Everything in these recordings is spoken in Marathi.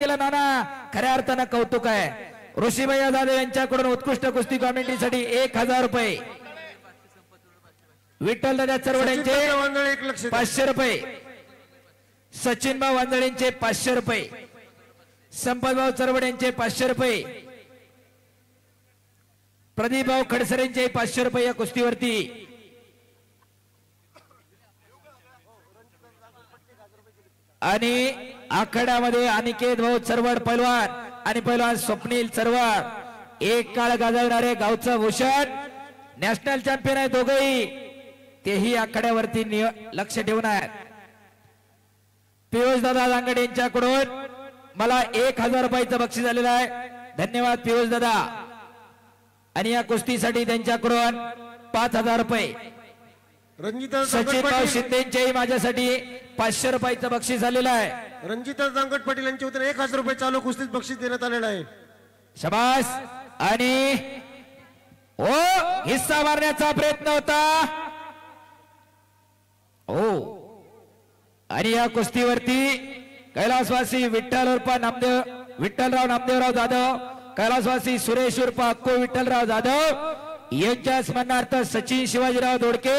केलं नाना, खऱ्या अर्थानं कौतुक आहे. ऋषीभैया जाधव यांच्याकडून उत्कृष्ट कुस्ती कॉमेंट्रीसाठी 1000 रुपये. विठ्ठल दादा चरवड्यांचे 500 रुपये. सचिन भाऊ वांदळेंचे 500 रुपये. संपत भाऊ चरवड्यांचे 500 रुपये. प्रदीप भाऊ खडसरेंचे 500 रुपये या कुस्तीवरती. आणि आखाड्यामध्ये अनिकेत भाऊ चरवड पैलवान आणि पैलवान स्वप्नील चरवड, एक काळ गाजवणारे गावचा भूषण, नॅशनल चॅम्पियन आहे दोघेही. तेही आखाड्यावरती लक्ष ठेवून आहेत. पियुष दादा दांगडे यांच्याकडून मला 1000 रुपयाचं बक्षीस झालेलं आहे. धन्यवाद पियुष दादा. आणि या कुस्तीसाठी त्यांच्याकडून 5000 रुपये. सचिन भाऊ शिंदेंचेही माझ्यासाठी 500 रुपयाचं बक्षीस झालेलं आहे. रणजिता जांगट पाटील यांच्या वतीने 1000 रुपये चालू कुस्तीत बक्षीस देण्यात आलेलं आहे. शाबास. आणि ओ हिस्सा मारण्याचा प्रयत्न होता. हो. आणि या कुस्तीवरती कैलासवासी विठ्ठल उर्फ नामदेव, विठ्ठलराव नामदेवराव जाधव, कैलासवासी सुरेश उर्फ अक्को विठ्ठलराव जाधव यांच्या स्मरणार्थ सचिन शिवाजीराव दोडके,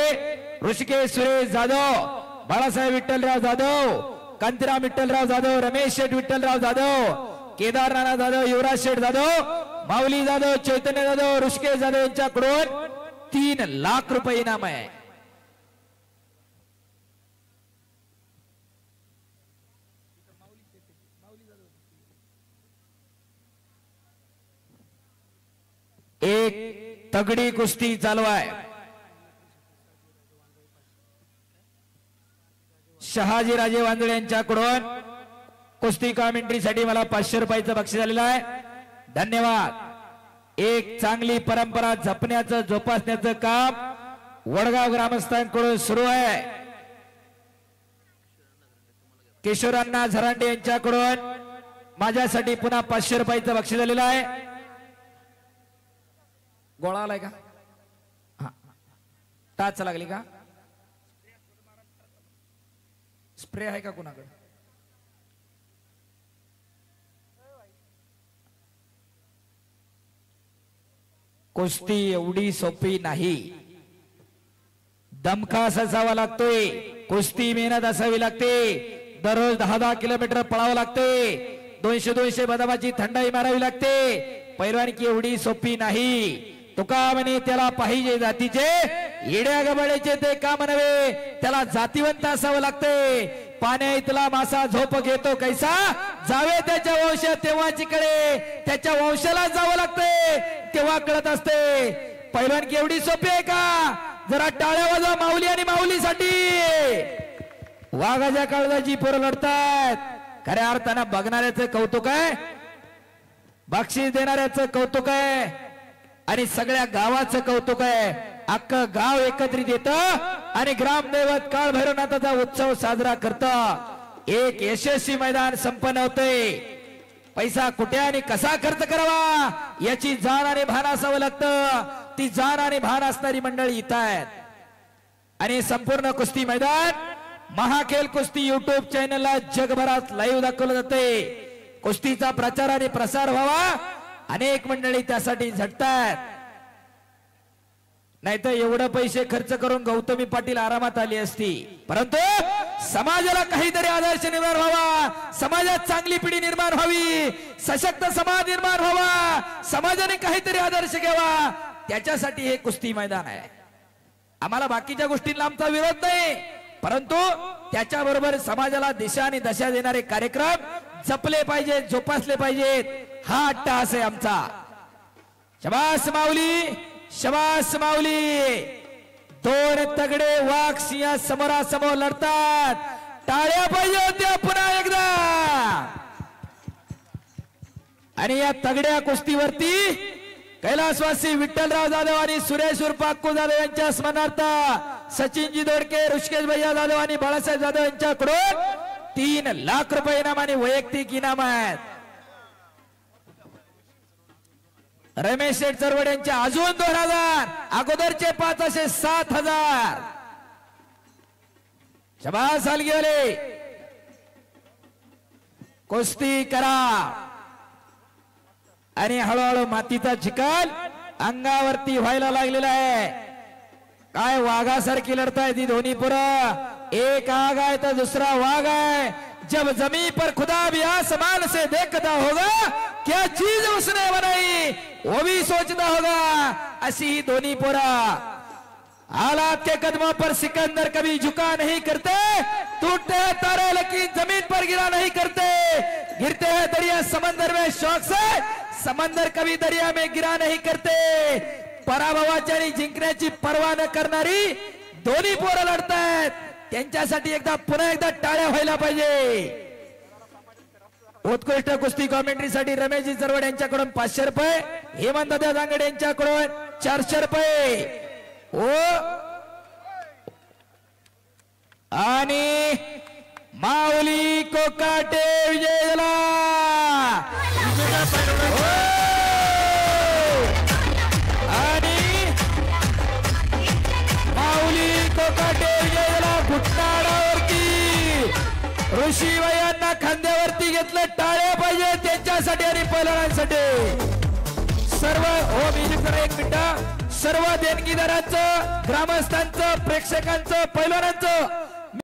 ऋषिकेश सुरेश जाधव, बाळासाहेब विठ्ठलराव जाधव, कांतीराम विठ्ठलराव जाधव, रमेश शेठ विठ्ठलराव जाधव, केदार नाना जाधव, युवराज शेठ जाधव, माऊली जाधव, चैतन्य जाधव, ऋषिकेश जाधव यांच्याकडून 3 लाख रुपये इनाम आहे. एक तगडी कुस्ती चालू आहे. शहाजी राजे वांदळे यांच्याकडून कुस्ती कॉमेंट्रीसाठी मला 500 रुपयाचं बक्षीस झालेलं आहे. धन्यवाद. एक चांगली परंपरा जपण्याचं, जोपासण्याचं काम वडगाव ग्रामस्थांकडून सुरू आहे. किशोरांना झरांडे यांच्याकडून माझ्यासाठी पुन्हा 500 रुपयाचं बक्षीस झालेलं आहे. गोळा आलाय का? टाच लागली का? स्प्रे आहे का कुणाकडे? कुस्ती एवढी सोपी नाही. दमखास असावा लागतोय. कुस्ती मेहनत असावी लागते. दररोज 10-10 किलोमीटर पळावं लागते. 200-200 बदामाची थंडाई मारावी लागते. पैलवानकी एवढी सोपी नाही. तुका म्हणे त्याला पाहिजे जातीचे, येड्या गबाळ्याचे ते काम नव्हे, त्याला जातीवंत असावं लागते. पाण्या इथला मासा झोप घेतो कैसा, जावे त्याच्या वंशात तेव्हा जिकडे, त्याच्या वंशाला जावं लागते तेव्हा कळत असते. पैलवानकी एवढी सोपी आहे का? जरा टाळ्या वाजवा माऊली आणि माऊलीसाठी. वाघाच्या काळजाची पोरं लढतात. खऱ्या अर्थानं बघणाऱ्याचं कौतुक आहे, बक्षीस देणाऱ्याचं कौतुक आहे आणि सगळ्या गावाचं कौतुक आहे. अख्खं गाव एकत्रित येतं आणि ग्रामदैवत काळ भैरवनाथाचा उत्सव साजरा करतं. एक यशस्वी मैदान संपन्न होते. पैसा कुठे आणि कसा खर्च करावा याची जाण आणि भान असावं लागतं. ती जाण आणि भान असणारी मंडळी इथं आहेत. आणि संपूर्ण कुस्ती मैदान महाखेल कुस्ती युट्यूब चॅनलला जगभरात लाईव्ह दाखवलं जाते. कुस्तीचा प्रचार आणि प्रसार व्हावा, अनेक मंडळी त्यासाठी झटतात. नाहीतर एवढे पैसे खर्च करून गौतमी पाटील आरामात आली असती. परंतु समाजाला काहीतरी आदर्श निर्माण व्हावा, समाजात चांगली पिढी निर्माण व्हावी, सशक्त समाज निर्माण व्हावा, समाजाने काहीतरी आदर्श घ्यावा, त्याच्यासाठी हे कुस्ती मैदान आहे. आम्हाला बाकीच्या गोष्टींना आमचा विरोध नाही, परंतु त्याच्याबरोबर समाजाला दिशा आणि दशा देणारे कार्यक्रम जपले पाहिजेत, जोपासले पाहिजेत. हा अट्टहास आहे आमचा. शबास माऊली, शबास माऊली. 2 तगडे वाघ सिंह समोरासमोर लढतात. टाळ्या पाहिजे होत्या पुन्हा एकदा. आणि या तगड्या कुस्तीवरती कैलासवासी विठ्ठलराव जाधव आणि सुरेश उर्फ अक्कू जाधव यांच्या स्मरणार्थ सचिनजी दोडके, ऋषिकेश भैया जाधव आणि बाळासाहेब जाधव यांच्याकडून 3 लाख रुपये इनाम आणि वैयक्तिक इनाम आहेत. रमेश शेठ चरवड यांचे अजून 2000, अगोदरचे 5 असे 7000. शबास हलगीवाले. कुस्ती करा आणि हळूहळू मातीचा चिखल अंगावरती व्हायला लागलेला आहे. काय वाघासारखी लढताय ती दोन्ही पोरं. एक आग आहे तर दुसरा वाघ आहे. जब जमीन पर खुदा भी आसमान से देखता होगा क्या चीज उसने बनाई वो भी सोचता होगा. अशी ही दोन्ही पोरं. हालात के कदमों पर सिकंदर कभी झुका नहीं करते. टूटते हैं तारे लेकिन जमीन पर गिरा नहीं करते. गिरते हैं दरिया समंदर में शौक से, समंदर कभी दरिया में गिरा नहीं करते. पराभवाची आणि जिंकण्याची पर्वा न करणारी दोन्ही पोरं लढतायत. त्यांच्यासाठी पुन्हा एकदा टाळ्या व्हायला पाहिजे. उत्कृष्ट कुस्ती कॉमेंट्रीसाठी रमेशजी चरवड यांच्याकडून 500 रुपये, हेमंतदादा दांगडे यांच्याकडून 400 रुपये. ओ आणि माऊली कोकाटे विजय झाला. आणि माऊली कोकाटे विजय झाला. घुटणावरती ऋषीवयांना खांद्यावरती घेतलं. टाळ्या पाहिजे त्यांच्यासाठी आणि पैलवानांसाठी. सर्व हो मी एक मिनिट. सर्व देणगीदारांचं, ग्रामस्थांचं, प्रेक्षकांचं, पैलवानांचं